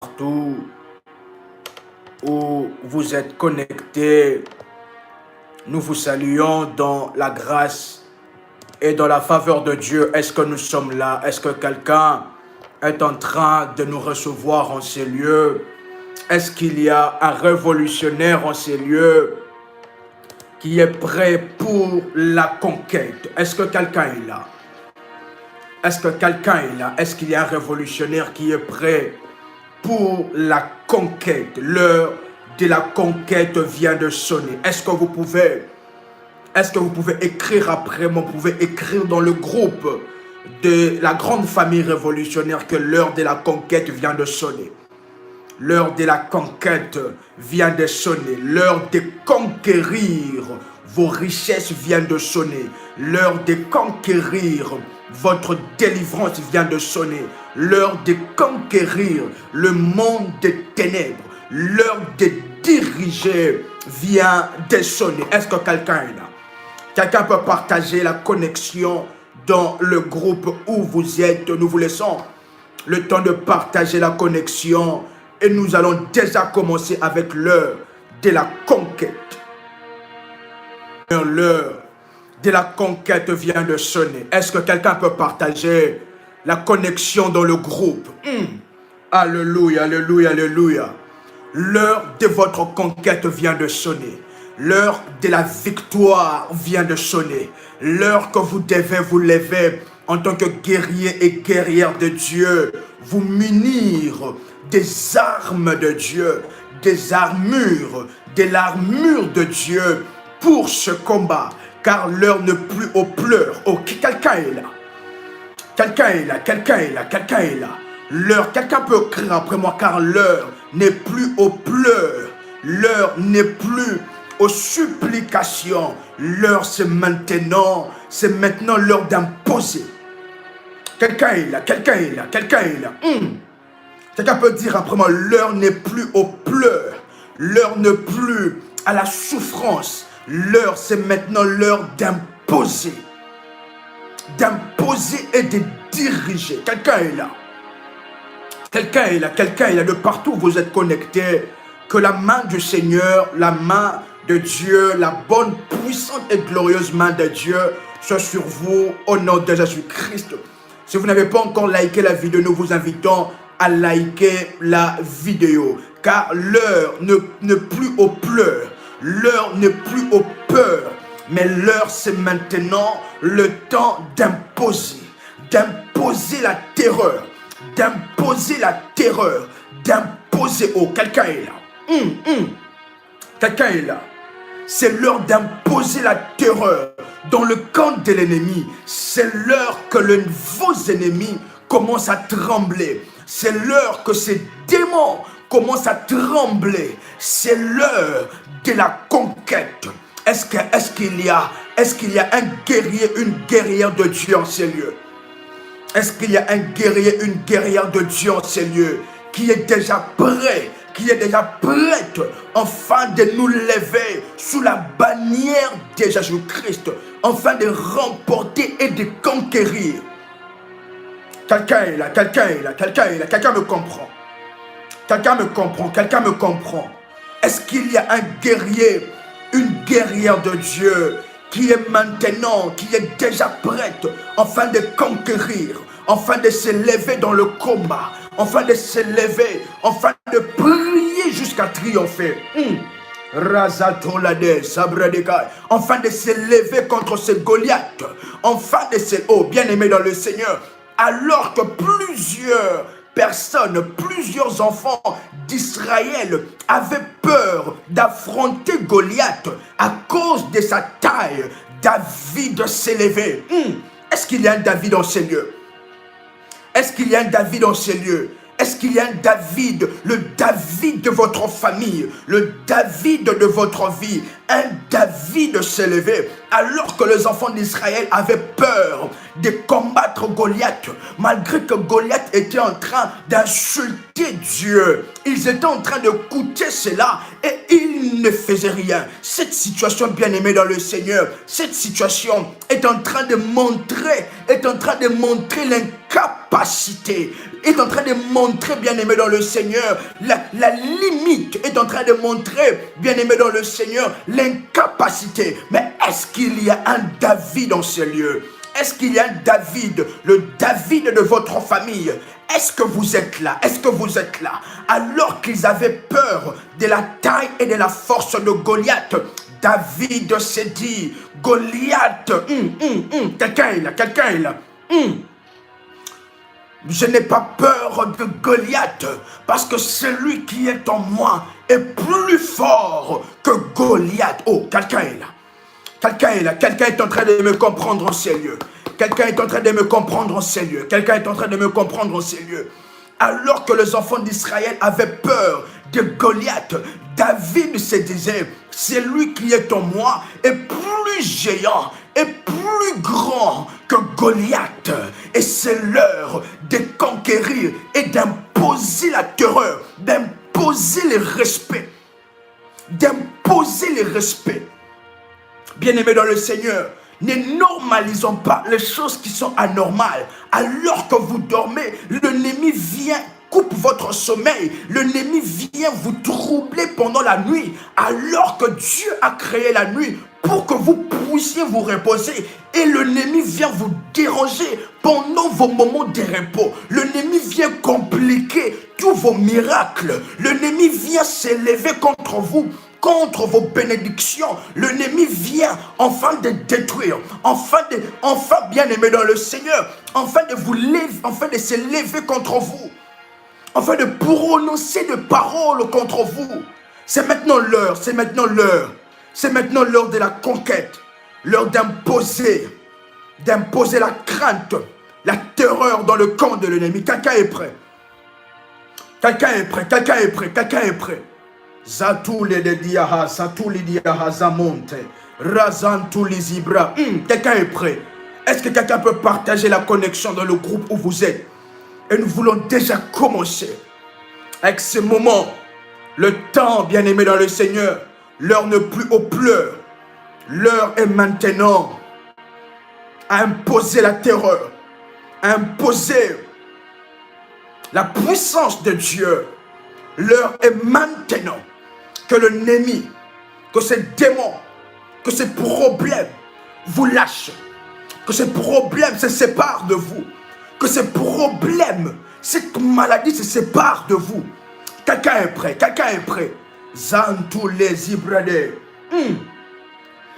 Partout où vous êtes connectés, nous vous saluons dans la grâce et dans la faveur de Dieu. Est-ce que nous sommes là? Est-ce que quelqu'un est en train de nous recevoir en ces lieux? Est-ce qu'il y a un révolutionnaire en ces lieux qui est prêt pour la conquête? Est-ce que quelqu'un est là? Est-ce que quelqu'un est là? Est-ce qu'il y a un révolutionnaire qui est prêt pour la conquête? L'heure de la conquête vient de sonner. Est-ce que vous pouvez écrire après moi? Vous pouvez écrire dans le groupe de la grande famille révolutionnaire que l'heure de la conquête vient de sonner. L'heure de la conquête vient de sonner. L'heure de conquérir vos richesses vient de sonner. L'heure de conquérir votre délivrance vient de sonner. L'heure de conquérir le monde des ténèbres. L'heure de diriger vient de sonner. Est-ce que quelqu'un est là? Quelqu'un peut partager la connexion dans le groupe où vous êtes. Nous vous laissons le temps de partager la connexion. Et nous allons déjà commencer avec l'heure de la conquête. L'heure de la conquête vient de sonner. Est-ce que quelqu'un peut partager la connexion dans le groupe? Alléluia, alléluia, alléluia. L'heure de votre conquête vient de sonner. L'heure de la victoire vient de sonner. L'heure que vous devez vous lever en tant que guerrier et guerrière de Dieu, vous munir des armes de Dieu, des armures, de l'armure de Dieu pour ce combat. Car l'heure n'est plus aux pleurs. Oh, quelqu'un est là. Quelqu'un est là, quelqu'un est là, quelqu'un est là. L'heure, quelqu'un peut écrire après moi, car l'heure n'est plus aux pleurs. L'heure n'est plus aux supplications. L'heure, c'est maintenant l'heure d'imposer. Quelqu'un est là, quelqu'un est là, quelqu'un est là. Quelqu'un peut dire après moi, l'heure n'est plus aux pleurs. L'heure n'est plus à la souffrance. L'heure, c'est maintenant l'heure d'imposer. D'imposer et de diriger. Quelqu'un est là. Quelqu'un est là, quelqu'un est là. De partout où vous êtes connectés, que la main du Seigneur, la main de Dieu, la bonne, puissante et glorieuse main de Dieu soit sur vous au nom de Jésus-Christ. Si vous n'avez pas encore liké la vidéo, nous vous invitons à liker la vidéo. Car l'heure n'est plus aux pleurs. L'heure n'est plus aux peurs. Mais l'heure, c'est maintenant le temps d'imposer. D'imposer la terreur. D'imposer la terreur. D'imposer. Oh, quelqu'un est là. Quelqu'un est là. C'est l'heure d'imposer la terreur dans le camp de l'ennemi. C'est l'heure que vos ennemis commencent à trembler. C'est l'heure que ces démons commencent à trembler. C'est l'heure de la conquête. Est-ce qu'il y a un guerrier, une guerrière de Dieu en ces lieux? Est-ce qu'il y a un guerrier, une guerrière de Dieu en ces lieux qui est déjà prêt, qui est déjà prête afin de nous lever sous la bannière de Jésus-Christ, afin de remporter et de conquérir? Quelqu'un est là, quelqu'un est là, quelqu'un est là, quelqu'un me comprend. Quelqu'un me comprend, quelqu'un me comprend. Est-ce qu'il y a un guerrier, une guerrière de Dieu qui est maintenant, qui est déjà prête afin de conquérir, afin de se lever dans le combat, afin de se lever, afin de prier jusqu'à triompher? Afin de se lever contre ce Goliath, afin de se... Oh, bien-aimé dans le Seigneur, alors que plusieurs personnes, plusieurs enfants d'Israël avaient peur d'affronter Goliath à cause de sa taille, David s'est levé. Est-ce qu'il y a un David dans ces lieux? Est-ce qu'il y a un David dans ces lieux? Est-ce qu'il y a un David, le David de votre famille, le David de votre vie? Un David s'est levé alors que les enfants d'Israël avaient peur de combattre Goliath, malgré que Goliath était en train d'insulter Dieu. Ils étaient en train de d'écouter cela et ils ne faisaient rien. Cette situation, bien-aimée dans le Seigneur, cette situation est en train de montrer l'incapacité est en train de montrer, bien-aimé dans le Seigneur, la limite est en train de montrer, bien-aimé dans le Seigneur, l'incapacité. Mais est-ce qu'il y a un David dans ces lieux? Est-ce qu'il y a un David, le David de votre famille? Est-ce que vous êtes là? Est-ce que vous êtes là? Alors qu'ils avaient peur de la taille et de la force de Goliath, David s'est dit, Goliath, quelqu'un est là, quelqu'un est là. Je n'ai pas peur de Goliath, parce que celui qui est en moi est plus fort que Goliath. Oh, quelqu'un est là. Quelqu'un est là, quelqu'un est en train de me comprendre en ces lieux. Quelqu'un est en train de me comprendre en ces lieux. Quelqu'un est en train de me comprendre en ces lieux. Alors que les enfants d'Israël avaient peur de Goliath, David se disait, c'est lui qui est en moi est plus géant, est plus grand que Goliath. Et c'est l'heure de conquérir et d'imposer la terreur, d'imposer le respect. D'imposer le respect. Bien-aimés dans le Seigneur, ne normalisons pas les choses qui sont anormales. Alors que vous dormez, l'ennemi vient, coupe votre sommeil. L'ennemi vient vous troubler pendant la nuit. Alors que Dieu a créé la nuit pour que vous puissiez vous reposer. Et l'ennemi vient vous déranger pendant vos moments de repos. L'ennemi vient compliquer tous vos miracles. L'ennemi vient s'élever contre vous, contre vos bénédictions. L'ennemi vient enfin de détruire, enfin bien-aimé dans le Seigneur, enfin de vous lever, enfin de se lever contre vous, enfin de prononcer des paroles contre vous. C'est maintenant l'heure, c'est maintenant l'heure, c'est maintenant l'heure de la conquête, l'heure d'imposer la crainte, la terreur dans le camp de l'ennemi. Quelqu'un est prêt? Quelqu'un est prêt? Quelqu'un est prêt? Quelqu'un est prêt? Zatoule de diaha, zatoule diaha zamonte, razantouli zibra. Quelqu'un est prêt? Est-ce que quelqu'un peut partager la connexion dans le groupe où vous êtes? Et nous voulons déjà commencer avec ce moment. Le temps, bien-aimé dans le Seigneur, l'heure n'est plus aux pleurs. L'heure est maintenant à imposer la terreur, à imposer la puissance de Dieu. L'heure est maintenant que l'ennemi, que ces démons, que ces problèmes vous lâchent, que ces problèmes se séparent de vous, que ces problèmes, cette maladie se sépare de vous. Quelqu'un est prêt? Quelqu'un est prêt? Zantou les Ibrade.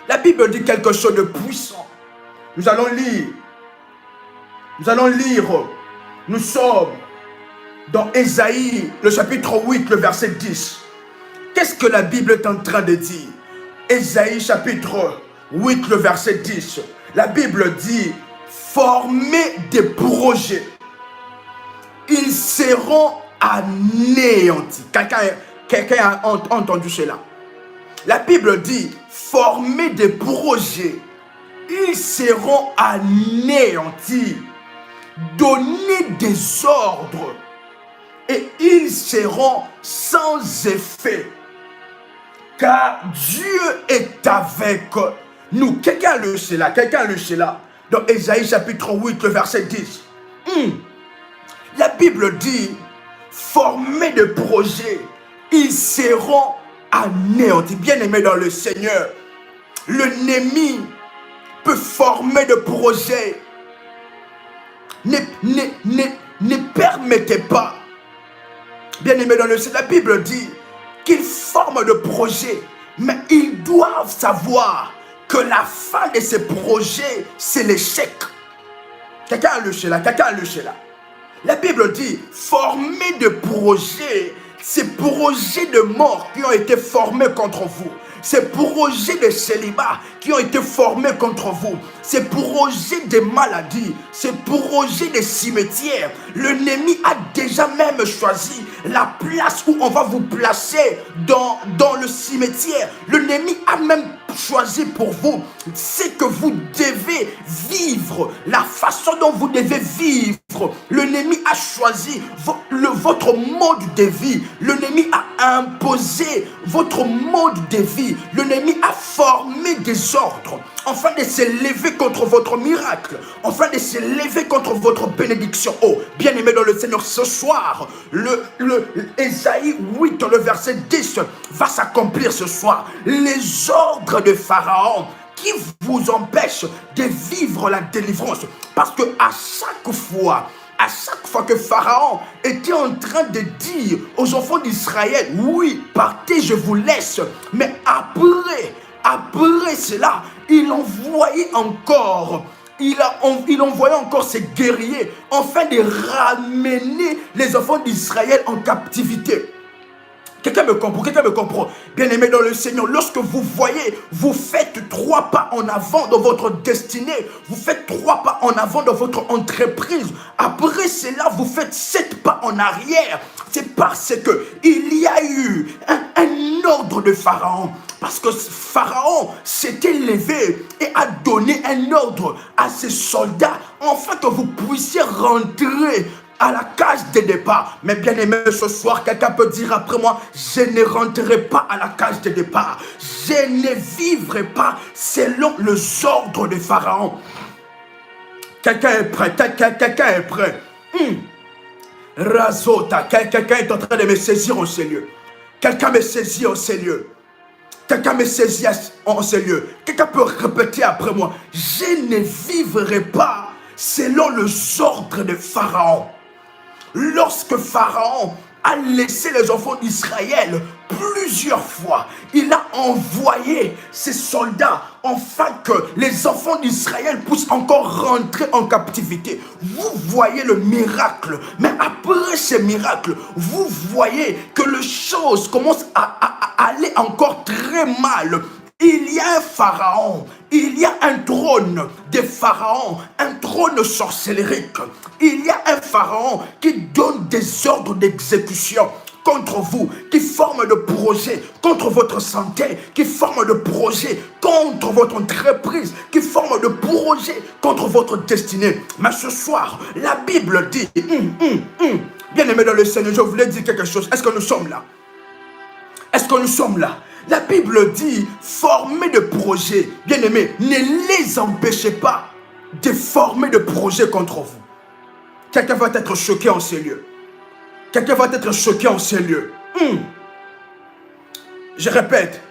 La Bible dit quelque chose de puissant. Nous allons lire. Nous sommes dans Ésaïe, le chapitre 8, le verset 10. Qu'est-ce que la Bible est en train de dire? Ésaïe, chapitre 8, le verset 10. La Bible dit, formez des projets. Ils seront anéantis. Quelqu'un a entendu cela? La Bible dit, formez des projets. Ils seront anéantis. Donnez des ordres. Et ils seront sans effet. Car Dieu est avec nous. Quelqu'un le sait là. Quelqu'un le sait là. Dans Ésaïe chapitre 8, le verset 10. La Bible dit, formez des projets. Ils seront anéantis. Bien-aimés dans le Seigneur, l'ennemi peut former des projets. Ne permettez pas. Bien-aimés dans le Seigneur, la Bible dit qu'ils forment de projets, mais ils doivent savoir que la fin de ces projets, c'est l'échec. Quelqu'un le sait là, quelqu'un le sait là. La Bible dit, former de projets, ces projets de mort qui ont été formés contre vous, ces projets de célibat qui ont été formés contre vous, ces projets de maladies, ces projets de cimetières, l'ennemi a déjà même choisi la place où on va vous placer dans le cimetière. L'ennemi a même choisi pour vous ce que vous devez vivre, la façon dont vous devez vivre. L'ennemi a choisi votre mode de vie. L'ennemi a imposé votre mode de vie. L'ennemi a formé des ordres. afin de s'élever contre votre miracle, afin de s'élever contre votre bénédiction. Oh, bien-aimé dans le Seigneur, ce soir, Ésaïe 8, le verset 10 va s'accomplir ce soir. Les ordres de Pharaon qui vous empêchent de vivre la délivrance. Parce que à chaque fois que Pharaon était en train de dire aux enfants d'Israël, oui, partez, je vous laisse, mais après cela, il envoyait encore ses guerriers afin de ramener les enfants d'Israël en captivité. Quelqu'un me comprend. Bien-aimé dans le Seigneur, lorsque vous voyez, vous faites 3 pas en avant dans votre destinée, vous faites 3 pas en avant dans votre entreprise. Après cela, vous faites 7 pas en arrière. C'est parce que il y a eu un ordre de Pharaon. Parce que Pharaon s'était levé et a donné un ordre à ses soldats afin que vous puissiez rentrer à la cage de départ. Mais bien aimé, ce soir, quelqu'un peut dire après moi, je ne rentrerai pas à la cage de départ. Je ne vivrai pas selon les ordres de Pharaon. Quelqu'un est prêt, quelqu'un est prêt. Razota, quelqu'un est en train de me saisir en ces lieux. Quelqu'un me saisit en ces lieux. Quelqu'un me saisit en ces lieux. Quelqu'un peut répéter après moi, je ne vivrai pas selon les ordres de Pharaon. Lorsque Pharaon a laissé les enfants d'Israël plusieurs fois, il a envoyé ses soldats afin que les enfants d'Israël puissent encore rentrer en captivité. Vous voyez le miracle, mais après ce miracle, vous voyez que les choses commencent à aller encore très mal. Il y a un pharaon, il y a un trône de pharaon, un trône sorcellérique. Il y a un pharaon qui donne des ordres d'exécution contre vous, qui forme de projets contre votre santé, qui forme de projets contre votre entreprise, qui forme de projets contre votre destinée. Mais ce soir, la Bible dit, bien aimé dans le Seigneur, je voulais dire quelque chose. Est-ce que nous sommes là? Est-ce que nous sommes là? La Bible dit, former de projets. Bien-aimés, ne les empêchez pas de former de projets contre vous. Quelqu'un va être choqué en ces lieux. Quelqu'un va être choqué en ces lieux. Je répète,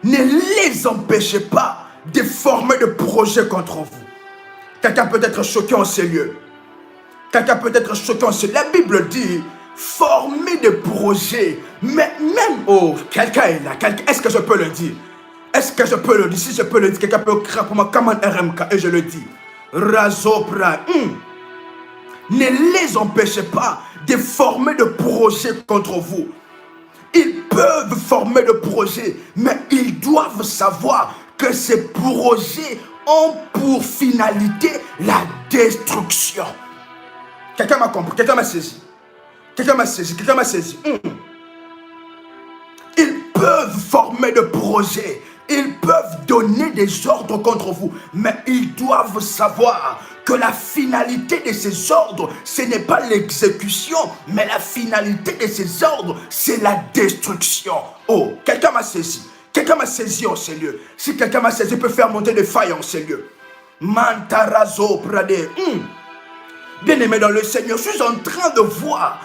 ne les empêchez pas de former de projets contre vous. Quelqu'un peut être choqué en ces lieux. Quelqu'un peut être choqué en ces lieux. La Bible dit, former des projets, mais même, oh, quelqu'un est là, est-ce que je peux le dire? Est-ce que je peux le dire? Si je peux le dire, quelqu'un peut crier pour moi comme un RMK et je le dis. Razopra, ne les empêchez pas de former de projets contre vous. Ils peuvent former de projets, mais ils doivent savoir que ces projets ont pour finalité la destruction. Quelqu'un m'a compris, quelqu'un m'a saisi. Quelqu'un m'a saisi. Ils peuvent former de projets. Ils peuvent donner des ordres contre vous. Mais ils doivent savoir que la finalité de ces ordres, ce n'est pas l'exécution. Mais la finalité de ces ordres, c'est la destruction. Oh, quelqu'un m'a saisi. Quelqu'un m'a saisi en ces lieux. Si quelqu'un m'a saisi, il peut faire monter des failles en ces lieux. Mantarazo Prade. Bien-aimé dans le Seigneur, je suis en train de voir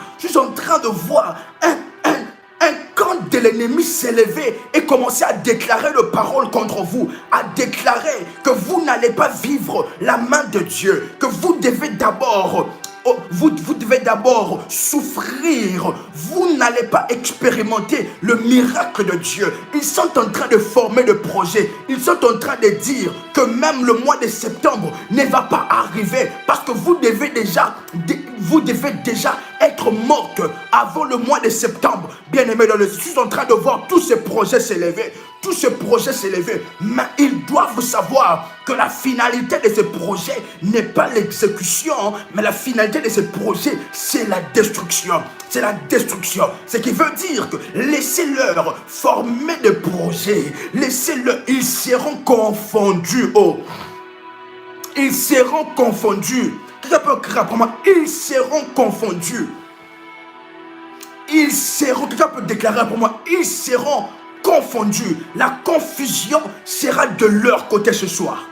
un camp de l'ennemi s'élever et commencer à déclarer de paroles contre vous, à déclarer que vous n'allez pas vivre la main de Dieu, que vous devez d'abord souffrir, vous n'allez pas expérimenter le miracle de Dieu. Ils sont en train de former des projets, ils sont en train de dire que même le mois de septembre ne va pas arriver parce que vous devez déjà être morte avant le mois de septembre. Bien-aimé, je suis en train de voir tous ces projets s'élever. Mais ils doivent savoir que la finalité de ces projets n'est pas l'exécution, mais la finalité de ces projets, c'est la destruction. C'est la destruction. Ce qui veut dire que laissez-leur former des projets. Laissez-leur, ils seront confondus. Oh, ils seront confondus. Quelqu'un peut crier pour moi, ils seront confondus. Quelqu'un peut déclarer pour moi, ils seront confondus. La confusion sera de leur côté ce soir.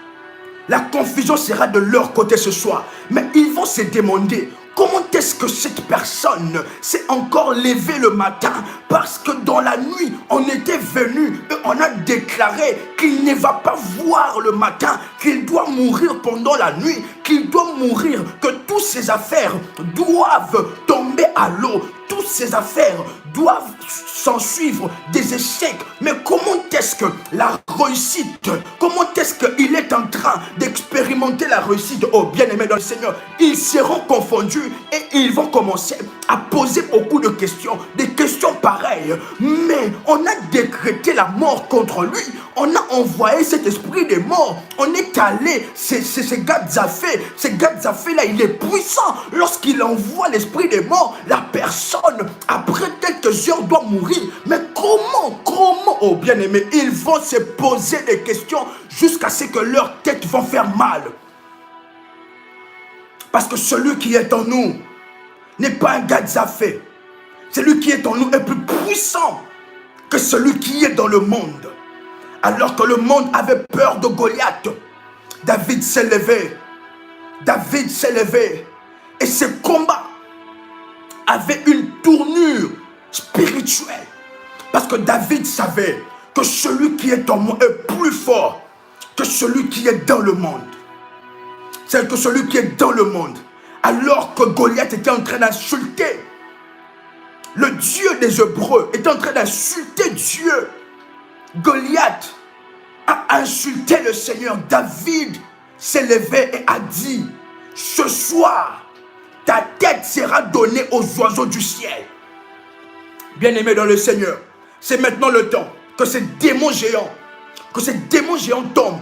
La confusion sera de leur côté ce soir. Mais ils vont se demander comment est-ce que cette personne s'est encore levée le matin, parce que dans la nuit, on était venu et on a déclaré qu'il ne va pas voir le matin, qu'il doit mourir pendant la nuit, qu'il doit mourir, que toutes ses affaires doivent tomber à l'eau. Toutes ces affaires doivent s'en suivre des échecs. Mais comment est-ce que la réussite, comment est-ce qu'il est en train d'expérimenter la réussite? Oh, bien-aimé dans le Seigneur, ils seront confondus et ils vont commencer à poser beaucoup de questions, des questions pareilles. Mais on a décrété la mort contre lui. On a envoyé cet esprit des morts. On est allé, c'est Gadzafé. Ce Gadzafé là, il est puissant. Lorsqu'il envoie l'esprit des morts, la personne, après quelques heures, doit mourir. Mais comment, oh bien-aimé, ils vont se poser des questions jusqu'à ce que leur tête vont faire mal. Parce que celui qui est en nous n'est pas un Gadzafé. Celui qui est en nous est plus puissant que celui qui est dans le monde. Alors que le monde avait peur de Goliath, David s'est levé. David s'est levé. Et ce combat avait une tournure spirituelle. Parce que David savait que celui qui est en moi est plus fort que celui qui est dans le monde. C'est que celui qui est dans le monde. Alors que Goliath était en train d'insulter le Dieu des Hébreux, était en train d'insulter Dieu. Goliath a insulté le Seigneur. David s'est levé et a dit: ce soir, ta tête sera donnée aux oiseaux du ciel. Bien-aimé dans le Seigneur, c'est maintenant le temps que ces démons géants tombent.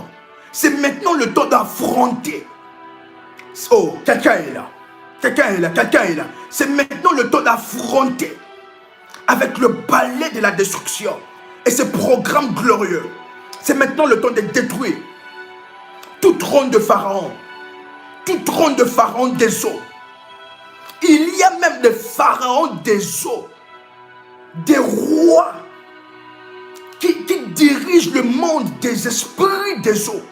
C'est maintenant le temps d'affronter. Oh, quelqu'un est là. Quelqu'un est là, quelqu'un est là. C'est maintenant le temps d'affronter avec le balai de la destruction et ce programme glorieux. C'est maintenant le temps de détruire tout trône de Pharaon, tout trône de Pharaon des eaux. Il y a même des pharaons des eaux, des rois qui dirigent le monde des esprits des eaux.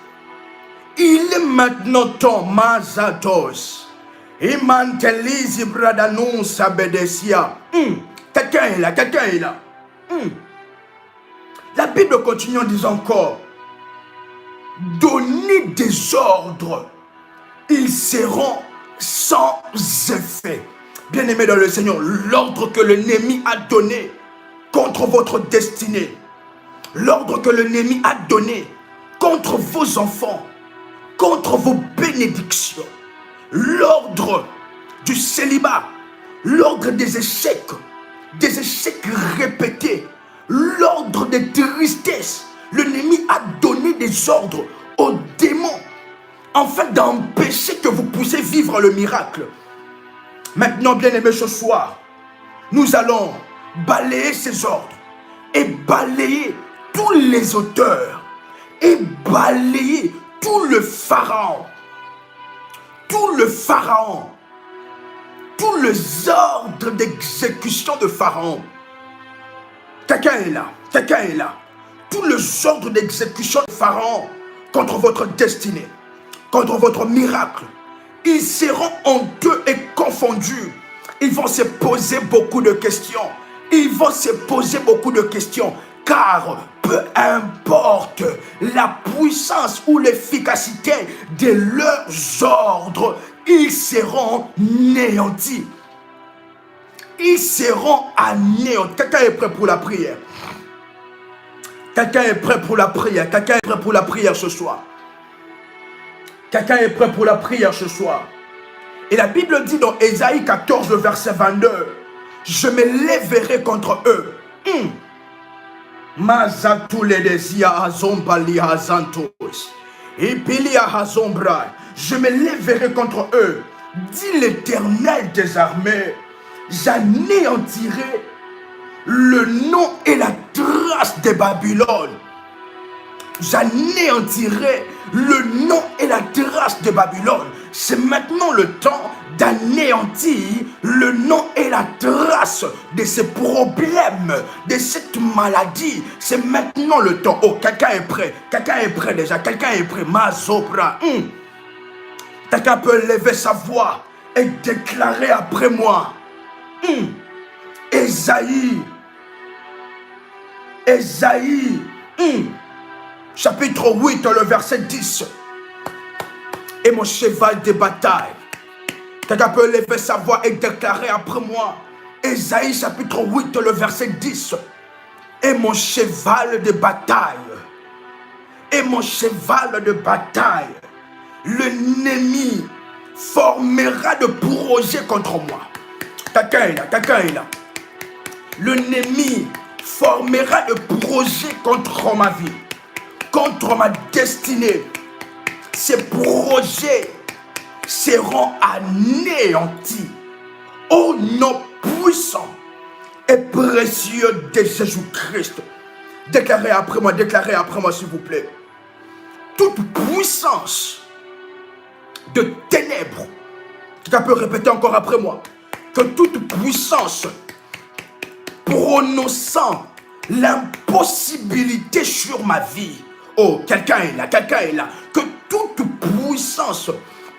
Il est maintenant temps, Mazatos. Imantelizi Bradanon Sabedesia. Quelqu'un est là, quelqu'un est là. La Bible continue en disant encore: donnez des ordres, ils seront sans effet. Bien-aimé dans le Seigneur, l'ordre que l'ennemi a donné contre votre destinée, l'ordre que l'ennemi a donné contre vos enfants, contre vos bénédictions, l'ordre du célibat, l'ordre des échecs répétés, l'ordre des tristesses. L'ennemi a donné des ordres aux démons afin d'empêcher que vous puissiez vivre le miracle. Maintenant, bien-aimés, ce soir, nous allons balayer ces ordres et balayer tous les auteurs et balayer tout le pharaon, tous les ordres d'exécution de Pharaon. Quelqu'un est là, quelqu'un est là. Tous les ordres d'exécution de Pharaon contre votre destinée, contre votre miracle, ils seront honteux et confondus. Ils vont se poser beaucoup de questions. Ils vont se poser beaucoup de questions. Car peu importe la puissance ou l'efficacité de leurs ordres, ils seront néantis. Ils seront anéantis. Quelqu'un est prêt pour la prière? Quelqu'un est prêt pour la prière? Quelqu'un est prêt pour la prière ce soir? Quelqu'un est prêt pour la prière ce soir? Et la Bible dit dans Ésaïe 14, verset 22, je me lèverai contre eux. Je me lèverai contre eux, dit l'Éternel des armées. J'anéantirai le nom et la trace de Babylone. j'anéantirai le nom et la trace de Babylone. C'est maintenant le temps d'anéantir le nom et la trace de ces problèmes, de cette maladie. C'est maintenant le temps. Oh, quelqu'un est prêt. Quelqu'un est prêt déjà. Quelqu'un est prêt. Mazopra. Quelqu'un peut lever sa voix et déclarer après moi. Ésaïe. Ésaïe. Chapitre 8, le verset 10. Et mon cheval de bataille. Quelqu'un peut lever sa voix et déclarer après moi. Ésaïe chapitre 8, le verset 10. Et mon cheval de bataille. Et mon cheval de bataille. L'ennemi formera de projets contre moi. Quelqu'un est là, quelqu'un est là. L'ennemi formera de projets contre ma vie, contre ma destinée. Ces projets seront anéantis au nom puissant et précieux de Jésus-Christ. Déclarez après moi s'il vous plaît. Toute puissance de ténèbres, tu peux répéter encore après moi, que toute puissance prononçant l'impossibilité sur ma vie. Oh, quelqu'un est là, quelqu'un est là. Que toute puissance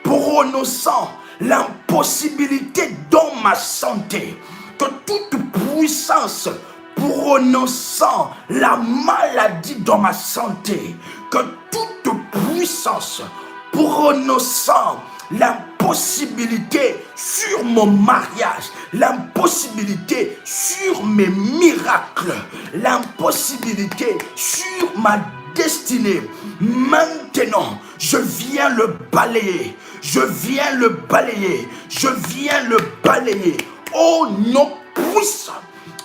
prononçant l'impossibilité dans ma santé, que toute puissance prononçant la maladie dans ma santé, que toute puissance prononçant l'impossibilité sur mon mariage, l'impossibilité sur mes miracles, l'impossibilité sur ma destinée. Maintenant, je viens le balayer. Je viens le balayer. Je viens le balayer. Au nom puissant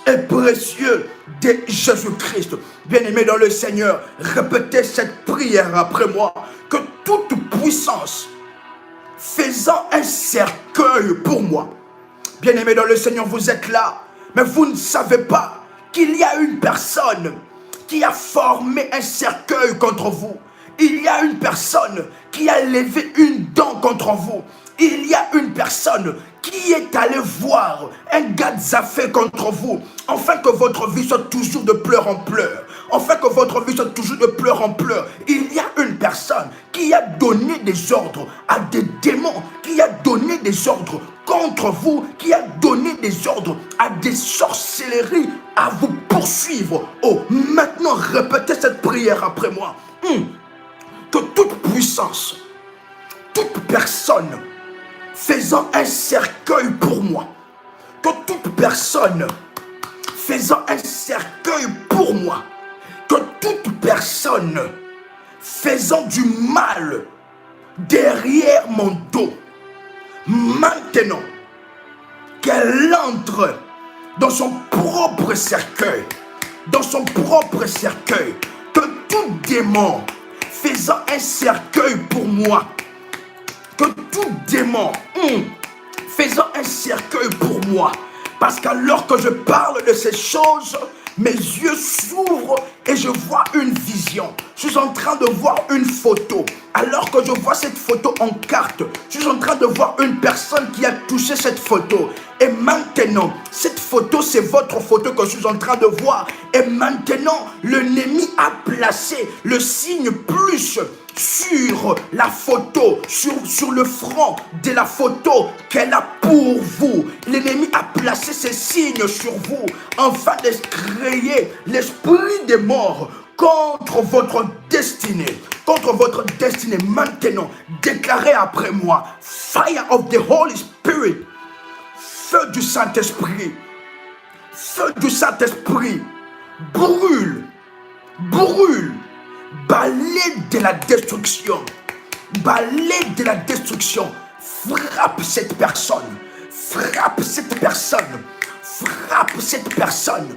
et précieux de Jésus-Christ. Bien-aimé dans le Seigneur, répétez cette prière après moi. Que toute puissance faisant un cercueil pour moi. Bien-aimé dans le Seigneur, vous êtes là, mais vous ne savez pas qu'il y a une personne qui a formé un cercueil contre vous. Il y a une personne qui a levé une dent contre vous. Il y a une personne qui est allée voir un gars d'affaires contre vous, afin que votre vie soit toujours de pleurs en pleurs. Afin que votre vie soit toujours de pleurs en pleurs. Il y a une personne qui a donné des ordres à des démons, qui a donné des ordres contre vous, qui a donné des ordres à des sorcelleries à vous poursuivre. Oh, maintenant répétez cette prière après moi. Que toute puissance, toute personne faisant un cercueil pour moi, que toute personne faisant un cercueil pour moi, que toute personne faisant du mal derrière mon dos, maintenant qu'elle entre dans son propre cercueil, dans son propre cercueil, que tout démon faisant un cercueil pour moi, que tout démon faisant un cercueil pour moi, parce qu'alors que je parle de ces choses, mes yeux s'ouvrent et je vois une vision. Je suis en train de voir une photo. Alors que je vois cette photo en carte, je suis en train de voir une personne qui a touché cette photo. Et maintenant, cette photo, c'est votre photo que je suis en train de voir. Et maintenant, l'ennemi a placé le signe plus sur la photo, sur le front de la photo qu'elle a pour vous. L'ennemi a placé ces signes sur vous afin de créer l'esprit des morts contre votre destinée. Contre votre destinée. Maintenant, déclarez après moi: Fire of the Holy Spirit. Feu du Saint-Esprit. Feu du Saint-Esprit. Brûle. Brûle. Balai de la destruction. Balai de la destruction. Frappe cette personne. Frappe cette personne. Frappe cette personne.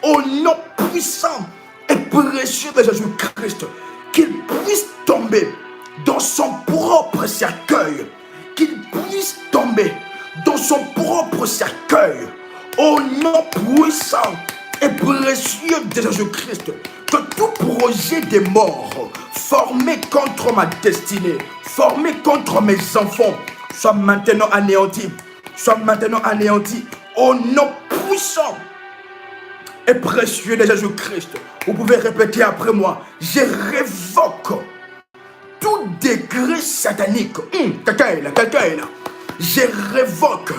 Au nom puissant et précieux de Jésus-Christ. Qu'il puisse tomber dans son propre cercueil. Qu'il puisse tomber dans son propre cercueil. Au nom puissant et précieux de Jésus-Christ. Que tout projet des morts formé contre ma destinée, formé contre mes enfants, soit maintenant anéanti. Soit maintenant anéanti. Au nom puissant et précieux de Jésus-Christ. Vous pouvez répéter après moi. Je révoque tout décret satanique. Quelqu'un est là, quelqu'un est là. Je révoque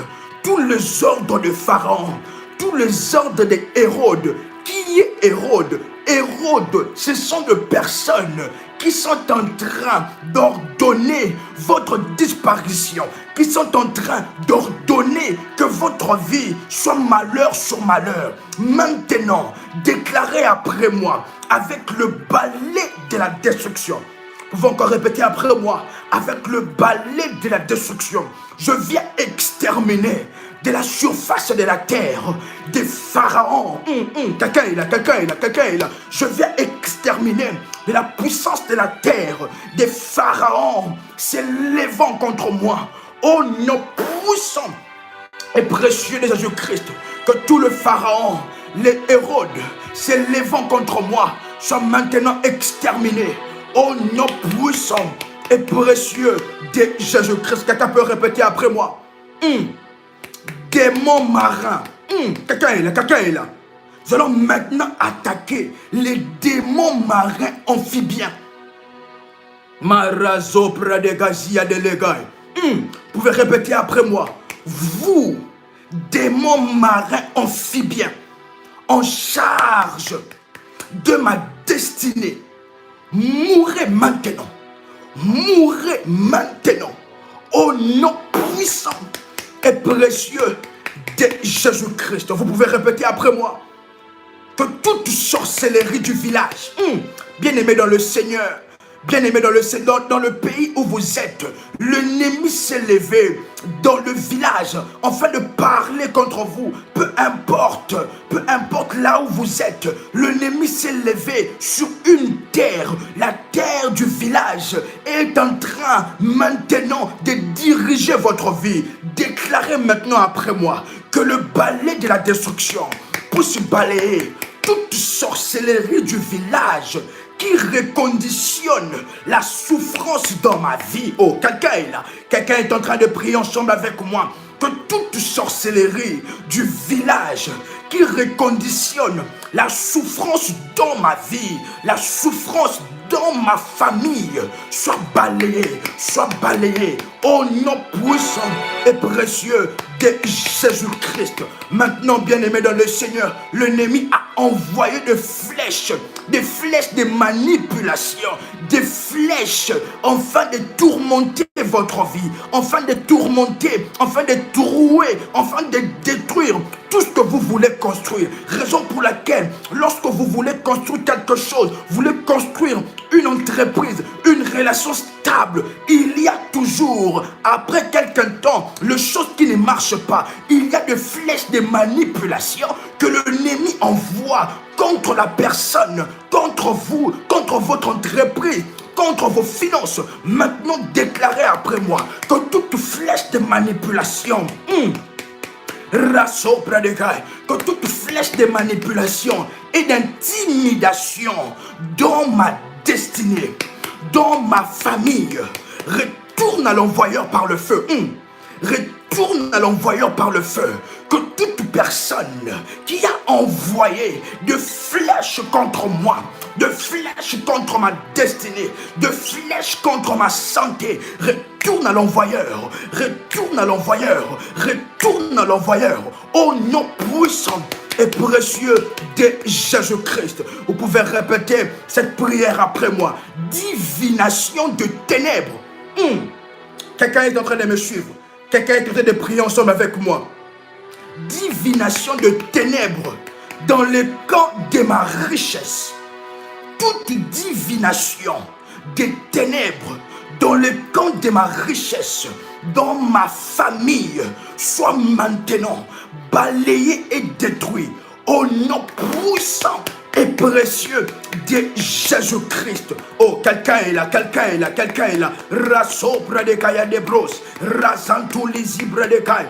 tous les ordres de Pharaon, tous les ordres de Hérode. Qui est Hérode? Hérode, ce sont des personnes qui sont en train d'ordonner votre disparition, qui sont en train d'ordonner que votre vie soit malheur sur malheur. Maintenant, déclarez après moi avec le balai de la destruction. Vous pouvez encore répéter après moi avec le balai de la destruction. Je viens exterminer de la surface de la terre des pharaons. Quelqu'un est là, quelqu'un est là, quelqu'un est là. Je viens exterminer de la puissance de la terre des pharaons s'élevant contre moi. Au nom puissant et précieux de Jésus-Christ, que tout le pharaon, les Hérodes s'élevant contre moi soient maintenant exterminés. Au nom puissant et précieux de Jésus-Christ. Quelqu'un peut répéter après moi. Démons marins. Quelqu'un est là, quelqu'un est là. Nous allons maintenant attaquer les démons marins amphibiens. Marazo pradegazia de legai. Vous pouvez répéter après moi. Vous, démons marins amphibiens, en charge de ma destinée, mourrez maintenant. Mourrez maintenant. Au nom puissant et précieux de Jésus-Christ. Vous pouvez répéter après moi. Que toute sorcellerie du village, bien-aimé dans le Seigneur, bien-aimé dans le Seigneur, dans le pays où vous êtes, l'ennemi s'est levé dans le village afin de parler contre vous. Peu importe là où vous êtes, l'ennemi s'est levé sur une terre. La terre du village est en train maintenant de diriger votre vie. Déclarez maintenant après moi que le balai de la destruction puisse balayer toute sorcellerie du village qui reconditionne la souffrance dans ma vie. Oh, quelqu'un est là. Quelqu'un est en train de prier ensemble avec moi. Que toute sorcellerie du village qui reconditionne la souffrance dans ma vie, la souffrance dans ma famille, soit balayée au nom puissant et précieux de Jésus-Christ. Maintenant, bien-aimé dans le Seigneur, l'ennemi a envoyé des flèches de manipulation, des flèches afin de tourmenter votre vie, afin de tourmenter, afin de trouer, afin de détruire tout ce que vous voulez construire. Raison pour laquelle, lorsque vous voulez construire quelque chose, vous voulez construire une entreprise, une relation stable, il y a toujours, après quelques temps, les choses qui ne marchent pas. Il y a des flèches de manipulation que l'ennemi envoie contre la personne, contre vous, contre votre entreprise, contre vos finances. Maintenant, déclarez après moi que toute flèche de manipulation, que toute flèche de manipulation et d'intimidation dans ma destinée, dans ma famille, retourne à l'envoyeur par le feu. Retourne à l'envoyeur par le feu. Que toute personne qui a envoyé de flèches contre moi, de flèches contre ma destinée, de flèches contre ma santé, retourne à l'envoyeur, retourne à l'envoyeur, retourne à l'envoyeur, au nom puissant et précieux de Jésus-Christ. Vous pouvez répéter cette prière après moi. Divination de ténèbres. Quelqu'un est en train de me suivre. Quelqu'un est en train de prier ensemble avec moi. Divination de ténèbres dans le camp de ma richesse. Toute divination des ténèbres dans le camp de ma richesse, dans ma famille, soit maintenant balayée et détruite au nom puissant et précieux de Jésus-Christ. Oh, quelqu'un est là, quelqu'un est là, quelqu'un est là. Raso pradekaya de bros, rasantou lisi pradekaya.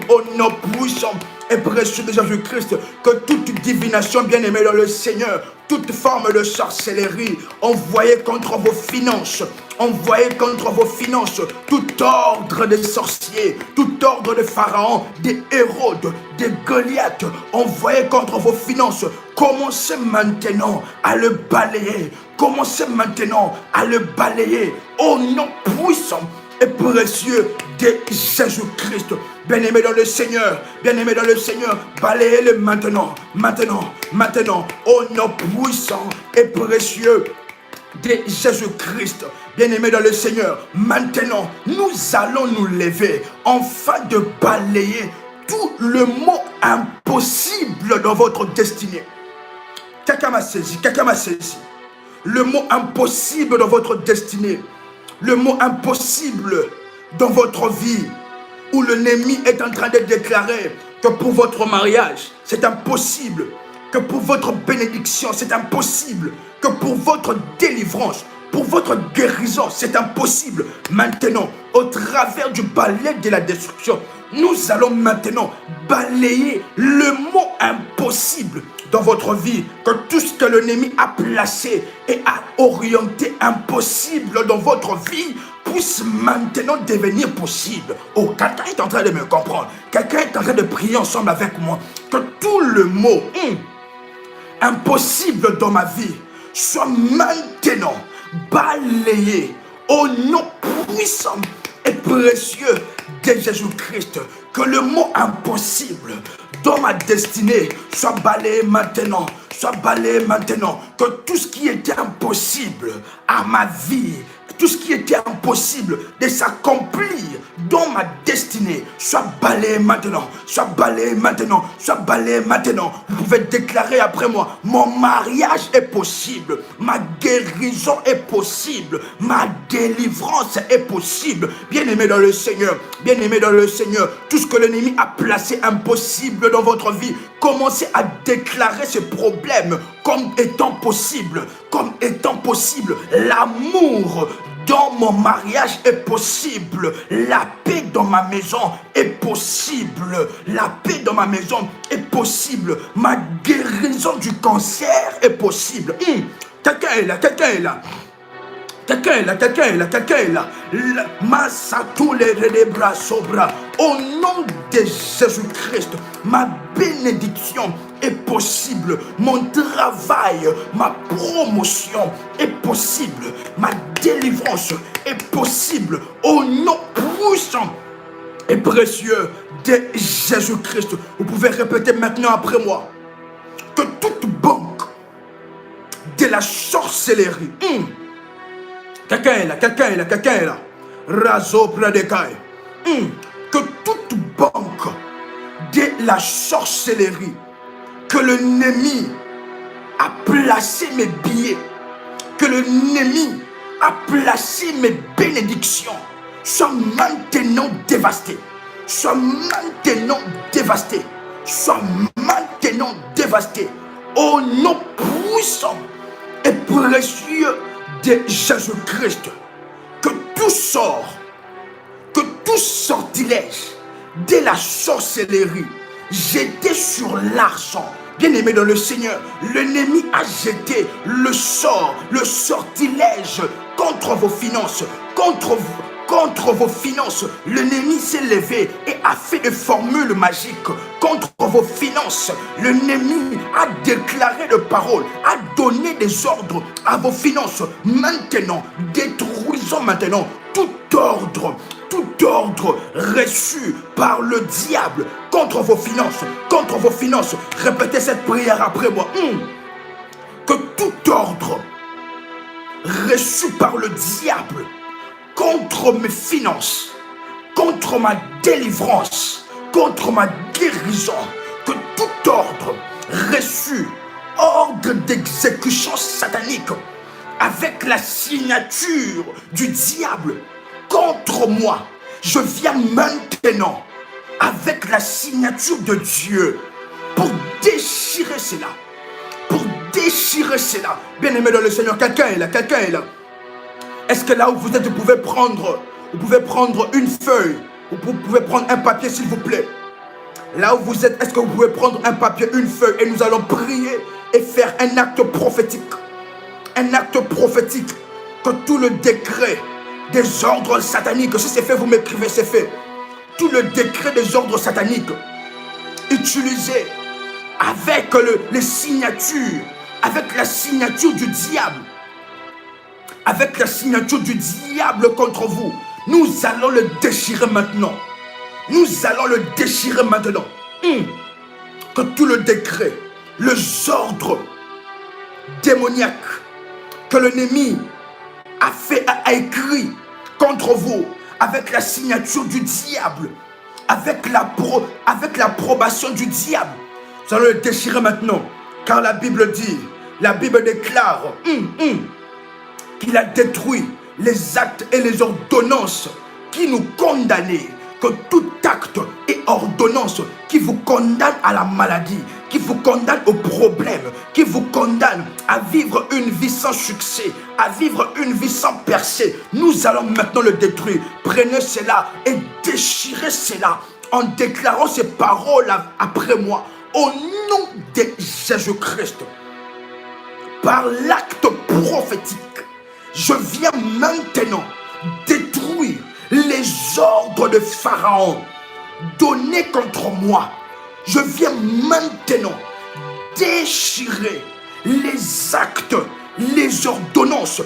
Au nom puissant et précieux de Jésus-Christ, que toute divination bien-aimée dans le Seigneur toute forme de sorcellerie envoyée contre vos finances, envoyé contre vos finances, tout ordre des sorciers, tout ordre de Pharaon, des Hérodes, des Goliaths, envoyé contre vos finances, commencez maintenant à le balayer, commencez maintenant à le balayer au nom puissant et précieux de Jésus-Christ. Bien-aimé dans le Seigneur, bien-aimé dans le Seigneur, balayez-le maintenant, maintenant, maintenant, au nom puissant et précieux de Jésus-Christ. Bien-aimé dans le Seigneur, maintenant, nous allons nous lever afin de balayer tout le mot impossible dans votre destinée. Quelqu'un m'a saisi, quelqu'un m'a saisi. Le mot impossible dans votre destinée, le mot impossible dans votre vie, où l'ennemi est en train de déclarer que pour votre mariage, c'est impossible, que pour votre bénédiction, c'est impossible, que pour votre délivrance, pour votre guérison, c'est impossible. Maintenant, au travers du balai de la destruction, nous allons maintenant balayer le mot impossible dans votre vie, que tout ce que l'ennemi a placé et a orienté impossible dans votre vie puisse maintenant devenir possible. Oh, quelqu'un est en train de me comprendre. Quelqu'un est en train de prier ensemble avec moi. Que tout le mot impossible dans ma vie soit maintenant balayé au nom puissant et précieux de Jésus-Christ. Que le mot impossible dans ma destinée soit balayé maintenant, soit balayé maintenant. Que tout ce qui était impossible à ma vie, tout ce qui était impossible de s'accomplir dans ma destinée, soit balayé maintenant, soit balayé maintenant, soit balayé maintenant. Vous pouvez déclarer après moi, mon mariage est possible, ma guérison est possible, ma délivrance est possible. Bien-aimé dans le Seigneur, bien-aimé dans le Seigneur, tout ce que l'ennemi a placé impossible dans votre vie, commencez à déclarer ce problème comme étant possible, comme étant possible. L'amour dans mon mariage est possible. La paix dans ma maison est possible. La paix dans ma maison est possible. Ma guérison du cancer est possible. Quelqu'un est là, quelqu'un est là. Quelqu'un est là, quelqu'un est là, quelqu'un est là. Au nom de Jésus-Christ, ma bénédiction est possible. Mon travail, ma promotion est possible. Ma délivrance est possible. Au nom puissant et précieux de Jésus-Christ. Vous pouvez répéter maintenant après moi. Que toute banque de la sorcellerie, quelqu'un est là, quelqu'un est là, quelqu'un est là. Razo Pradekai. Que toute banque de la sorcellerie, que l'ennemi a placé mes billets, que l'ennemi a placé mes bénédictions, soit maintenant dévasté, soit maintenant dévasté, soit maintenant dévasté. Au nom puissant et précieux de Jésus-Christ, que tout sort, que tout sortilège de la sorcellerie jeté sur l'argent, bien-aimé dans le Seigneur, l'ennemi a jeté le sort, le sortilège contre vos finances, contre vos finances. L'ennemi s'est levé et a fait des formules magiques contre vos finances. L'ennemi a déclaré des paroles, a donné des ordres à vos finances. Maintenant, détruisons maintenant tout ordre reçu par le diable contre vos finances, contre vos finances. Répétez cette prière après moi. Que tout ordre reçu par le diable contre mes finances, contre ma délivrance, contre ma guérison, que tout ordre reçu, ordre d'exécution satanique, avec la signature du diable contre moi, je viens maintenant avec la signature de Dieu pour déchirer cela, pour déchirer cela. Bien-aimé dans le Seigneur, quelqu'un est là, quelqu'un est là. Est-ce que là où vous êtes, vous pouvez prendre une feuille, vous pouvez prendre un papier s'il vous plaît. Là où vous êtes, est-ce que vous pouvez prendre un papier, une feuille, et nous allons prier et faire un acte prophétique. Un acte prophétique. Que tout le décret des ordres sataniques, si c'est fait, vous m'écrivez, c'est fait. Tout le décret des ordres sataniques utilisé avec les signatures, avec la signature du diable, avec la signature du diable contre vous, nous allons le déchirer maintenant. Nous allons le déchirer maintenant. Que tout le décret, les ordres démoniaques que l'ennemi a écrit contre vous, avec la signature du diable, avec l'approbation du diable, nous allons le déchirer maintenant. Car la Bible dit, la Bible déclare qu'il a détruit les actes et les ordonnances qui nous condamnaient. Que tout acte et ordonnance qui vous condamne à la maladie, qui vous condamne au problème, qui vous condamne à vivre une vie sans succès, à vivre une vie sans percée, nous allons maintenant le détruire. Prenez cela et déchirez cela en déclarant ces paroles après moi. Au nom de Jésus-Christ, par l'acte prophétique, je viens maintenant détruire les ordres de Pharaon donnés contre moi. Je viens maintenant déchirer les actes, les ordonnances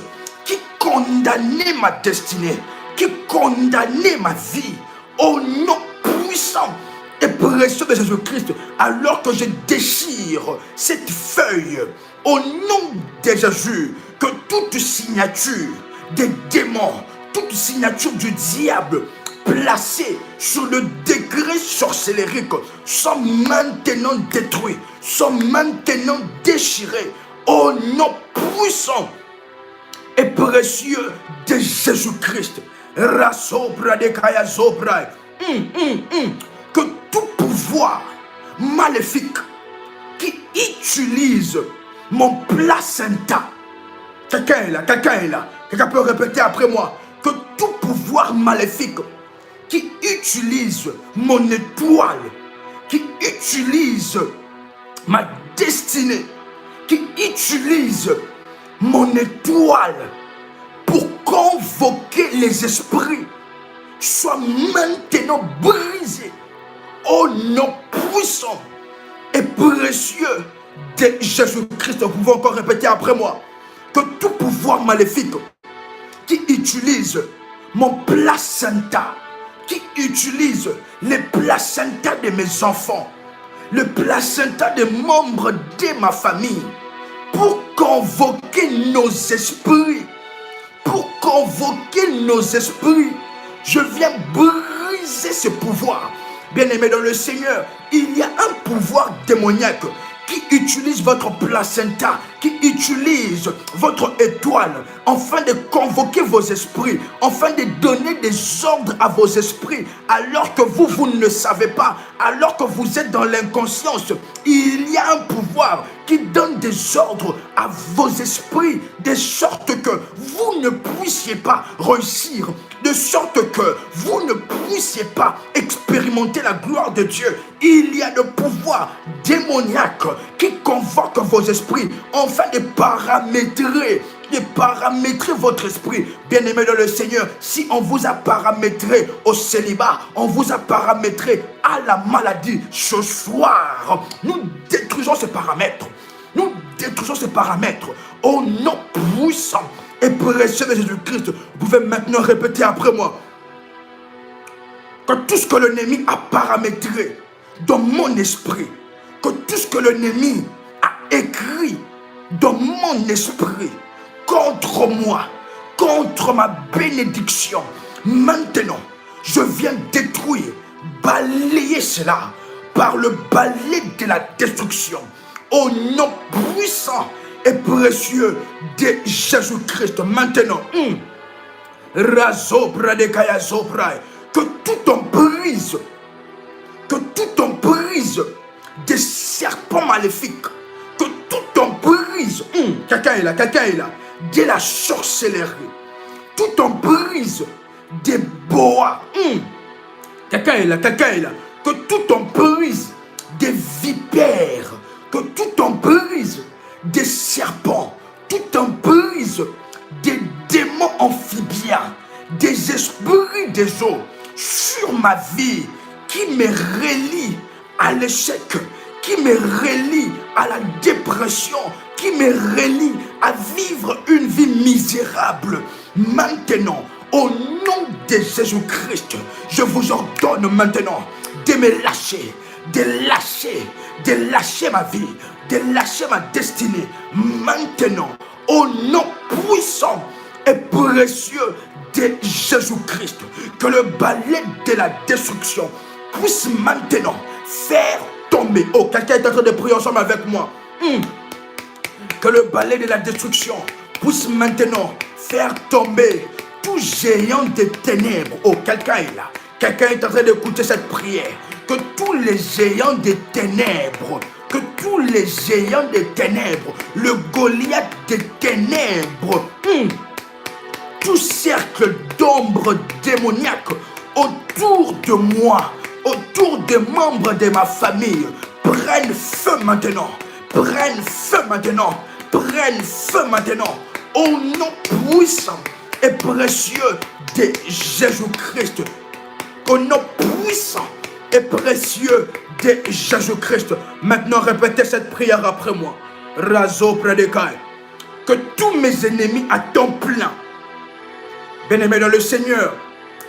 qui condamnaient ma destinée, qui condamnaient ma vie. Au nom puissant et précieux de Jésus-Christ, alors que je déchire cette feuille, au nom de Jésus, que toute signature des démons, toute signature du diable placée sur le décret sorcellérique sont maintenant détruits, sont maintenant déchirés au nom puissant et précieux de Jésus-Christ. Que tout pouvoir maléfique qui utilise mon placenta, quelqu'un est là, quelqu'un peut répéter après moi, que tout pouvoir maléfique qui utilise mon étoile, qui utilise ma destinée, qui utilise mon étoile pour convoquer les esprits, soit maintenant brisé au nom puissant et précieux de Jésus-Christ. Vous pouvez encore répéter après moi, que tout pouvoir maléfique qui utilise mon placenta, qui utilise les placentas de mes enfants, le placenta des membres de ma famille, pour convoquer nos esprits, je viens briser ce pouvoir. Bien-aimé dans le Seigneur, il y a un pouvoir démoniaque qui utilise votre placenta, qui utilise votre étoile, afin de convoquer vos esprits, afin de donner des ordres à vos esprits, alors que vous ne le savez pas, alors que vous êtes dans l'inconscience. Il y a un pouvoir qui donne des ordres à vos esprits, de sorte que vous ne puissiez pas réussir, de sorte que vous ne puissiez pas expérimenter la gloire de Dieu. Il y a le pouvoir démoniaque qui convoque vos esprits, afin de paramétrer votre esprit. Bien-aimé dans le Seigneur, si on vous a paramétré au célibat, on vous a paramétré à la maladie, ce soir, nous détruisons ces paramètres. Nous détruisons ces paramètres au nom puissant et précieux de Jésus-Christ. Vous pouvez maintenant répéter après moi, que tout ce que l'ennemi a paramétré dans mon esprit, que tout ce que l'ennemi a écrit dans mon esprit contre moi, contre ma bénédiction, maintenant, je viens détruire, balayer cela par le balai de la destruction, au nom puissant et précieux de Jésus-Christ. Maintenant, que tout emprise des serpents maléfiques, que tout emprise, quelqu'un est là, de la sorcellerie, tout emprise des boas, quelqu'un est là, que tout emprise des vipères, que tout emprise prise des démons amphibiens, des esprits des eaux sur ma vie qui me relient à l'échec, qui me relie à la dépression, qui me relie à vivre une vie misérable. Maintenant, au nom de Jésus-Christ, je vous ordonne maintenant de me lâcher, de lâcher ma vie, de lâcher ma destinée. Maintenant, au nom puissant et précieux de Jésus-Christ, que le balai de la destruction puisse maintenant faire tomber. Oh, quelqu'un est en train de prier ensemble avec moi. Que le balai de la destruction puisse maintenant faire tomber tout géant des ténèbres. Oh, quelqu'un est là. Quelqu'un est en train d'écouter cette prière. Que tous les géants des ténèbres, le Goliath des ténèbres, tout cercle d'ombre démoniaque autour de moi, autour des membres de ma famille, prennent feu maintenant, prennent feu maintenant, prennent feu maintenant, au nom puissant et précieux de Jésus-Christ, au nom puissant et précieux de Jésus-Christ. Maintenant, répétez cette prière après moi. Razo Pradekai. Que tous mes ennemis à temps plein, bien-aimés dans le Seigneur,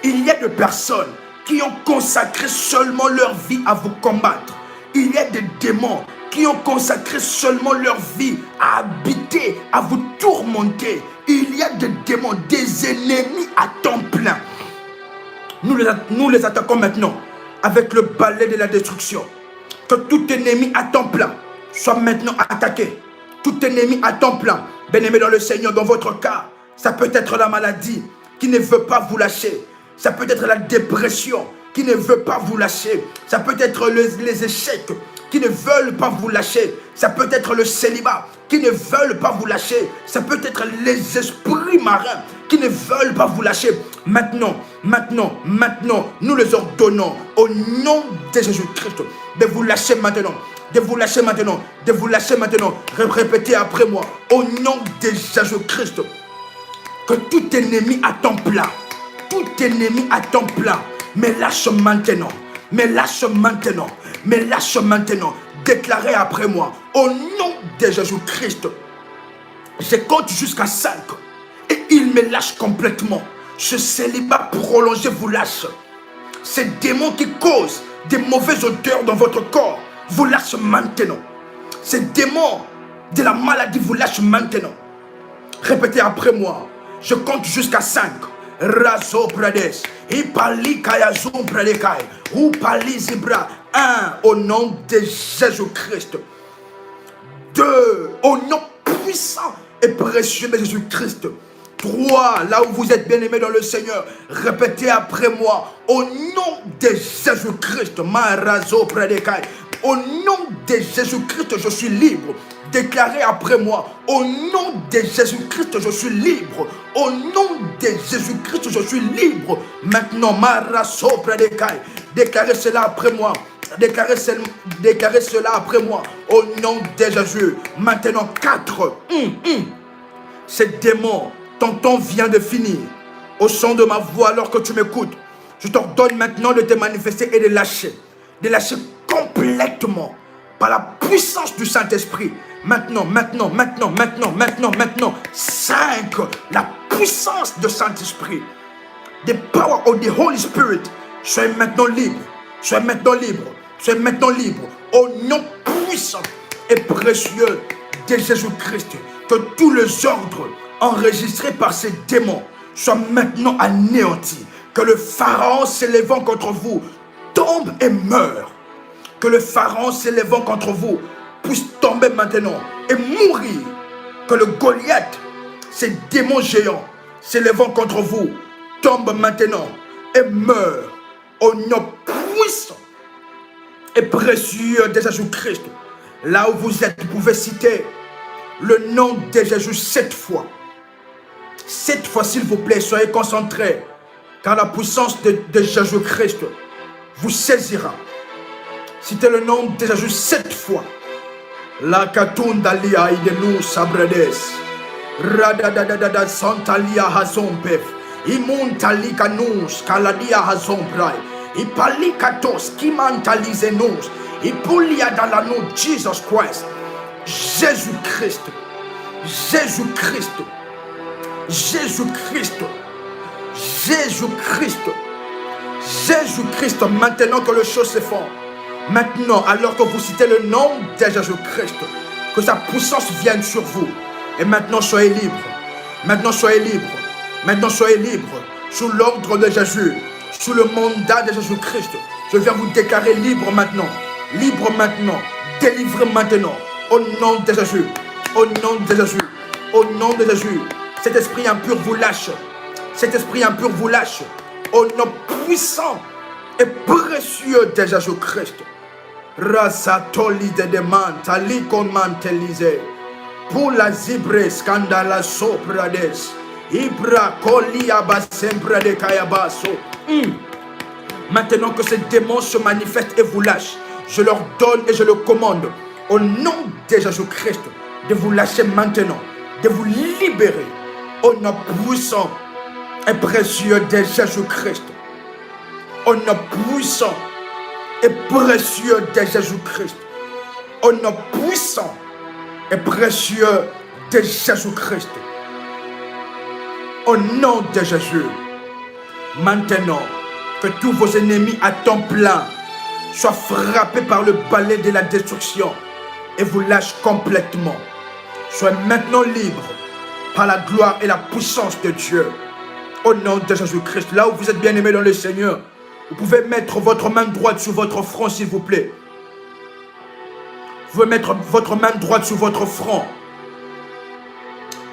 il y a des personnes qui ont consacré seulement leur vie à vous combattre. Il y a des démons qui ont consacré seulement leur vie à habiter, à vous tourmenter. Il y a des démons, des ennemis à temps plein. Nous les attaquons maintenant avec le balai de la destruction. Que tout ennemi à temps plein soit maintenant attaqué. Tout ennemi à temps plein, bien-aimé dans le Seigneur, dans votre cas, ça peut être la maladie qui ne veut pas vous lâcher. Ça peut être la dépression qui ne veut pas vous lâcher. Ça peut être les échecs qui ne veulent pas vous lâcher. Ça peut être le célibat qui ne veulent pas vous lâcher. Ça peut être les esprits marins qui ne veulent pas vous lâcher. Maintenant, nous les ordonnons au nom de Jésus-Christ de vous lâcher maintenant. De vous lâcher maintenant. De vous lâcher maintenant. Répétez après moi. Au nom de Jésus-Christ. Que tout ennemi à temps plein, me lâche maintenant, déclarez après moi, au nom de Jésus-Christ, je compte jusqu'à 5 et il me lâche complètement. Ce célibat prolongé vous lâche. Ces démons qui causent des mauvaises odeurs dans votre corps vous lâche maintenant. Ces démons de la maladie vous lâche maintenant. Répétez après moi. Je compte jusqu'à 5. Razo Prades. Ipali Kayazum Pradekai. Upali Zibra. 1. Au nom de Jésus-Christ. 2. Au nom puissant et précieux de Jésus-Christ. 3. Là où vous êtes bien-aimés dans le Seigneur. Répétez après moi. Au nom de Jésus-Christ. Marazo Pradekai. Au nom de Jésus-Christ, je suis libre. Déclarez après moi, au nom de Jésus-Christ, je suis libre. Au nom de Jésus-Christ, je suis libre. Maintenant, Maraso Pradekai. Déclarez cela après moi. Déclarez cela après moi. Au nom de Jésus. Maintenant, 4. Ces démons, ton temps vient de finir. Au son de ma voix, alors que tu m'écoutes, je t'ordonne maintenant de te manifester et de lâcher. De lâcher complètement par la puissance du Saint-Esprit. Maintenant. 5. La puissance du Saint-Esprit. The power of the Holy Spirit. Soyez maintenant libre. Au nom puissant et précieux de Jésus-Christ. Que tous les ordres enregistrés par ces démons soient maintenant anéantis. Que le Pharaon s'élevant contre vous tombe et meurt. Que le Pharaon s'élevant contre vous puisse tomber maintenant et mourir. Que le Goliath, ces démons géants s'élevant contre vous, tombe maintenant et meurt. Au nom puissant et précieux de Jésus-Christ. Là où vous êtes, vous pouvez citer le nom de Jésus 7 fois. 7 fois, s'il vous plaît, soyez concentrés. Car la puissance de Jésus-Christ vous saisira. Citez le nom de Jésus 7 fois. La katunda lia idenu sabrades. Radadadada Santalia Hazompef. Imuntalika nous, Kaladia Hazomprai. Ipalikatos, Kimantalizenous. Ipulia dans la nom de Jesus Christ. Jésus-Christ. Jésus-Christ. Jésus-Christ. Jésus-Christ. Jésus-Christ. Maintenant que les choses se font. Maintenant, alors que vous citez le nom de Jésus-Christ, que sa puissance vienne sur vous. Et maintenant, soyez libres. Maintenant, soyez libres. Maintenant, soyez libres. Sous l'ordre de Jésus. Sous le mandat de Jésus-Christ. Je viens vous déclarer libre maintenant. Libre maintenant. Délivré maintenant. Au nom de Jésus. Au nom de Jésus. Au nom de Jésus. Cet esprit impur vous lâche. Cet esprit impur vous lâche. Au nom puissant et précieux de Jésus-Christ. Rasatoli de demande. Talikon mantelise. Pour la zibre scandala soprades. Ibra koliaba sempre de kayabaso. Maintenant que ces démons se manifestent et vous lâchent, je leur donne et je le commande au nom de Jésus-Christ de vous lâcher maintenant, de vous libérer au nom puissant et précieux de Jésus-Christ. Au nom puissant et précieux de Jésus-Christ. Au nom puissant et précieux de Jésus-Christ. Au nom de Jésus. Maintenant, que tous vos ennemis à temps plein soient frappés par le balai de la destruction et vous lâchent complètement. Soyez maintenant libres par la gloire et la puissance de Dieu. Au nom de Jésus-Christ. Là où vous êtes bien-aimés dans le Seigneur, vous pouvez mettre votre main droite sur votre front, s'il vous plaît. Vous pouvez mettre votre main droite sur votre front.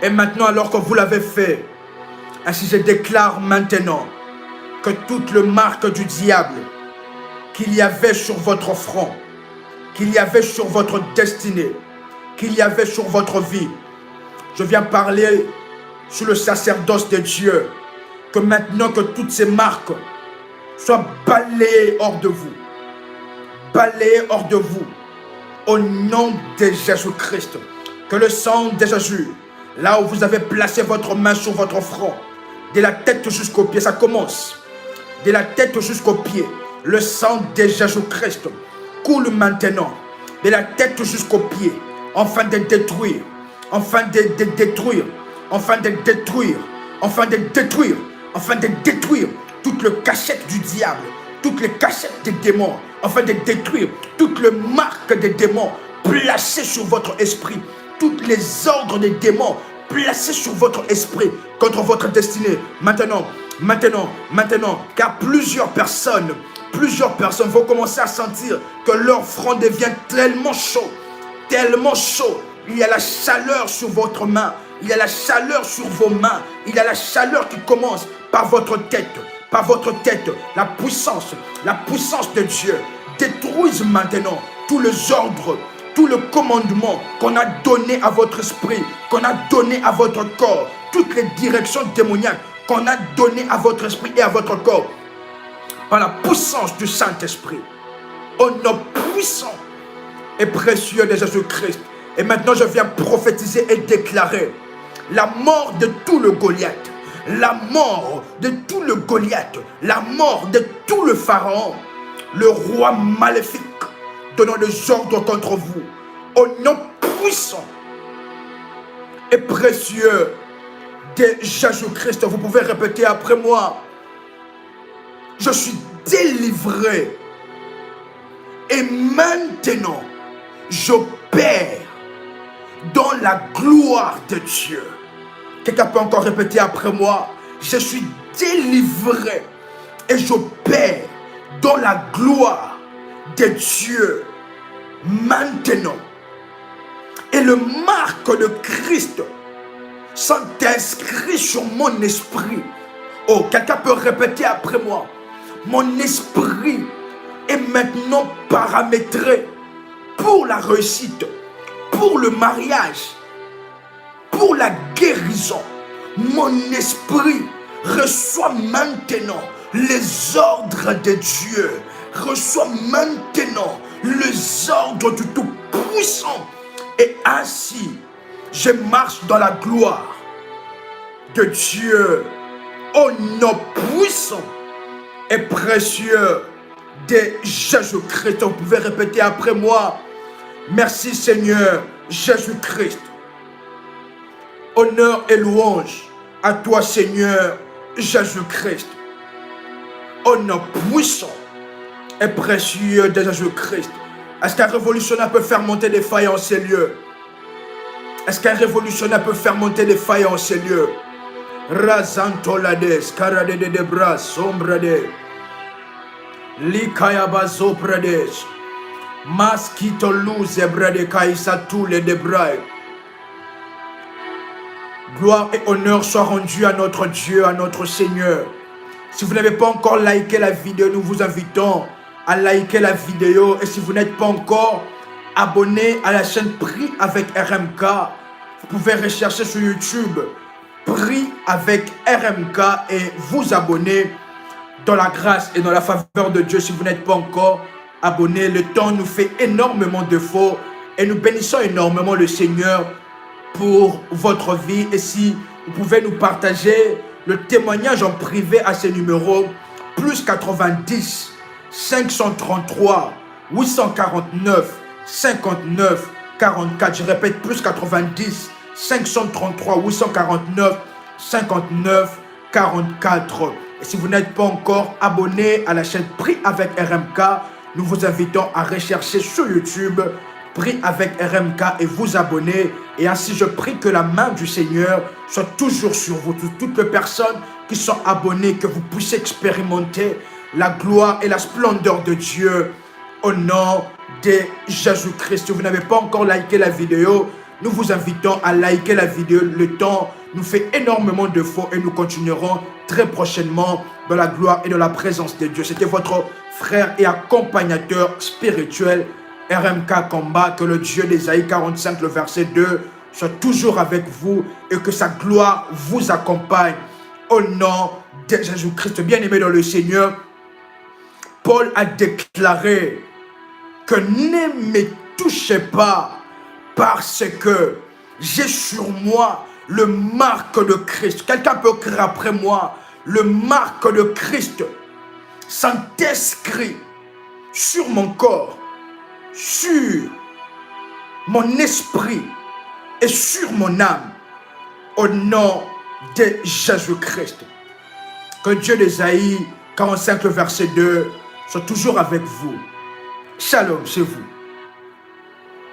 Et maintenant, alors que vous l'avez fait, ainsi je déclare maintenant que toute le marque du diable qu'il y avait sur votre front, qu'il y avait sur votre destinée, qu'il y avait sur votre vie, je viens parler sur le sacerdoce de Dieu, que maintenant que toutes ces marques soient balayées hors de vous, balayées hors de vous, au nom de Jésus-Christ, que le sang de Jésus, là où vous avez placé votre main sur votre front, de la tête jusqu'aux pieds, ça commence, de la tête jusqu'aux pieds, le sang de Jésus-Christ coule maintenant, de la tête jusqu'aux pieds, afin de détruire, afin de détruire, afin de détruire, afin de détruire, afin de détruire toutes les cachettes du diable, toutes les cachettes des démons, afin de détruire toutes les marques des démons placées sur votre esprit, toutes les ordres des démons placés sur votre esprit contre votre destinée. Maintenant, car plusieurs personnes vont commencer à sentir que leur front devient tellement chaud, tellement chaud. Il y a la chaleur sur votre main, il y a la chaleur sur vos mains, il y a la chaleur qui commence par votre tête, la puissance de Dieu détruise maintenant tous les ordres, tout le commandement qu'on a donné à votre esprit, qu'on a donné à votre corps, toutes les directions démoniaques qu'on a données à votre esprit et à votre corps, par la puissance du Saint-Esprit, au nom puissant et précieux de Jésus-Christ. Et maintenant, je viens prophétiser et déclarer la mort de tout le Goliath, la mort de tout le Goliath, la mort de tout le Pharaon, le roi maléfique, donnant des ordres contre vous, au nom puissant et précieux de Jésus-Christ. Vous pouvez répéter après moi: je suis délivré et maintenant j'opère dans la gloire de Dieu. Quelqu'un peut encore répéter après moi: je suis délivré et j'opère dans la gloire de Dieu maintenant. Et le marque de Christ sont inscrits sur mon esprit. Oh, quelqu'un peut répéter après moi: mon esprit est maintenant paramétré pour la réussite, pour le mariage, pour la guérison. Mon esprit reçoit maintenant les ordres de Dieu, reçoit maintenant les ordres du Tout-Puissant. Et ainsi, je marche dans la gloire. de Dieu, au nom puissant et précieux de Jésus-Christ. Vous pouvez répéter après moi. Merci Seigneur Jésus-Christ. Honneur et louange à toi Seigneur Jésus-Christ. Au nom puissant et précieux de Jésus-Christ. Est-ce qu'un révolutionnaire peut faire monter des failles en ces lieux? Est-ce qu'un révolutionnaire peut faire monter des failles en ces lieux? Razantolades, Karade de Debras, Sombrade, Likayabazo Pradesh, Maskito Luz, Brade Kaisa, tous les Debrais. Gloire et honneur soient rendus à notre Dieu, à notre Seigneur. Si vous n'avez pas encore liké la vidéo, nous vous invitons à liker la vidéo. Et si vous n'êtes pas encore abonné à la chaîne Prie avec RMK, vous pouvez rechercher sur YouTube Prie avec RMK et vous abonner dans la grâce et dans la faveur de Dieu. Si vous n'êtes pas encore abonné, le temps nous fait énormément de faux et nous bénissons énormément le Seigneur pour votre vie. Et si vous pouvez nous partager le témoignage en privé à ces numéros, plus 90 533 849 59 44. Je répète, plus 90 533 849 59 44. Et si vous n'êtes pas encore abonné à la chaîne Prie avec RMK, nous vous invitons à rechercher sur YouTube Prie avec RMK et vous abonner. Et ainsi je prie que la main du Seigneur soit toujours sur vous. Toutes les personnes qui sont abonnées, que vous puissiez expérimenter la gloire et la splendeur de Dieu au nom de Jésus-Christ. Si vous n'avez pas encore liké la vidéo, nous vous invitons à liker la vidéo. Le temps nous fait énormément de faux et nous continuerons très prochainement dans la gloire et dans la présence de Dieu. C'était votre frère et accompagnateur spirituel RMK Combat. Que le Dieu d'Ésaïe 45, le verset 2, soit toujours avec vous et que sa gloire vous accompagne au nom de Jésus-Christ. Bien-aimé dans le Seigneur, Paul a déclaré que ne me touchez pas parce que j'ai sur moi le marque de Christ. Quelqu'un peut crier après moi, le marque de Christ sont inscrits sur mon corps, sur mon esprit et sur mon âme, au nom de Jésus-Christ. Que Dieu d'Ésaïe 45, le verset 2, soit toujours avec vous. Shalom chez vous.